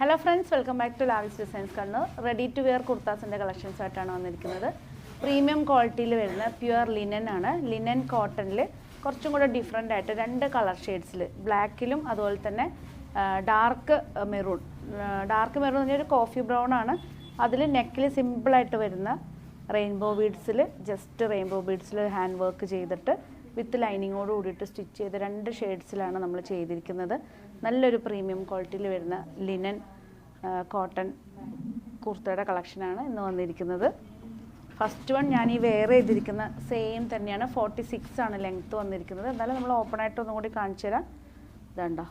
Hello friends, welcome back to Lavis designs Kannur. Ready to wear കുർത്താസിൻ്റെ collections ആയിട്ടാണ് വന്നിരിക്കുന്നത്. Premium ക്വാളിറ്റിയിൽ വരുന്ന പ്യുവർ ലിനൻ ആണ്. ലിനൻ കോട്ടണിൽ കുറച്ചും കൂടെ ഡിഫറെൻ്റ് ആയിട്ട് രണ്ട് കളർ ഷെയ്ഡ്സിൽ, ബ്ലാക്കിലും അതുപോലെ തന്നെ ഡാർക്ക് മെറൂൺ എന്ന് പറഞ്ഞാൽ ഒരു കോഫി ബ്രൗൺ ആണ്. അതിൽ നെക്കിൽ സിമ്പിളായിട്ട് വരുന്ന റെയിൻബോ ബീഡ്സിൽ ഹാൻഡ് വർക്ക് ചെയ്തിട്ട് വിത്ത് ലൈനിങ്ങോട് കൂടിയിട്ട് സ്റ്റിച്ച് ചെയ്ത് രണ്ട് ഷെയ്ഡ്സിലാണ് നമ്മൾ ചെയ്തിരിക്കുന്നത്. നല്ലൊരു പ്രീമിയം ക്വാളിറ്റിയിൽ വരുന്ന ലിനൻ കോട്ടൺ കുർത്തയുടെ കളക്ഷനാണ് ഇന്ന് വന്നിരിക്കുന്നത്. ഫസ്റ്റ് വൺ ഞാൻ ഈ വെയർ ചെയ്തിരിക്കുന്ന സെയിം തന്നെയാണ്. 46 ആണ് ലെങ്ത്ത് വന്നിരിക്കുന്നത്. എന്നാലും നമ്മൾ ഓപ്പൺ ആയിട്ട് ഒന്നും കൂടി കാണിച്ചു തരാം. ഇതുണ്ടോ,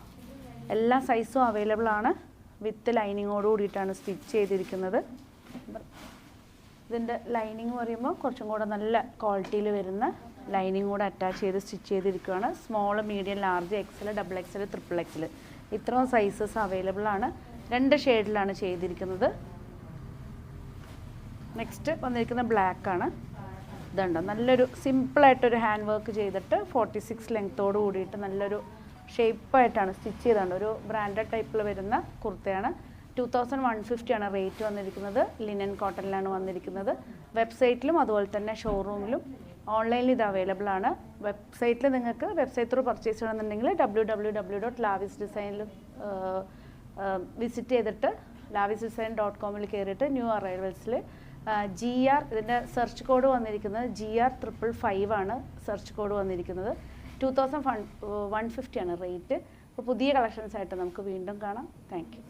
എല്ലാ സൈസും അവൈലബിൾ ആണ്. വിത്ത് ലൈനിങ്ങോട് കൂടിയിട്ടാണ് സ്റ്റിച്ച് ചെയ്തിരിക്കുന്നത്. ഇതിൻ്റെ ലൈനിങ് പറയുമ്പോൾ കുറച്ചും കൂടെ നല്ല ക്വാളിറ്റിയിൽ വരുന്ന ലൈനിങ് കൂടെ അറ്റാച്ച് ചെയ്ത് സ്റ്റിച്ച് ചെയ്തിരിക്കുകയാണ്. Small, medium, large, XL, double XL, triple XL ഇത്രയും സൈസസ് അവൈലബിൾ ആണ്. രണ്ട് ഷെയ്ഡിലാണ് ചെയ്തിരിക്കുന്നത്. നെക്സ്റ്റ് വന്നിരിക്കുന്ന ബ്ലാക്ക് ആണ്. ഇതുണ്ടോ, നല്ലൊരു സിമ്പിളായിട്ടൊരു ഹാൻഡ് വർക്ക് ചെയ്തിട്ട് 46 ലെങ്ത്തോട് കൂടിയിട്ട് നല്ലൊരു ഷേപ്പായിട്ടാണ് സ്റ്റിച്ച് ചെയ്തുകൊണ്ട് ഒരു ബ്രാൻഡഡ് ടൈപ്പിൽ വരുന്ന കുർത്തയാണ്. 2150 ആണ് റേറ്റ് വന്നിരിക്കുന്നത്. ലിനൻ കോട്ടണിലാണ് വന്നിരിക്കുന്നത്. വെബ്സൈറ്റിലും അതുപോലെ തന്നെ ഷോറൂമിലും ഓൺലൈനിൽ ഇത് അവൈലബിൾ ആണ്. വെബ്സൈറ്റിൽ നിങ്ങൾക്ക് വെബ്സൈറ്റ് ത്രൂ പർച്ചേസ് ചെയ്യണമെന്നുണ്ടെങ്കിൽ www.lavisdesign വിസിറ്റ് ചെയ്തിട്ട് lavisdesign.com കയറിയിട്ട് ന്യൂ അറൈവൽസിൽ GR, ഇതിൻ്റെ സെർച്ച് കോഡ് വന്നിരിക്കുന്നത് GR555 ആണ് സെർച്ച് കോഡ് വന്നിരിക്കുന്നത്. 2150 ആണ് റേറ്റ്. അപ്പോൾ പുതിയ കളക്ഷൻസ് ആയിട്ട് നമുക്ക് വീണ്ടും കാണാം. Thank you.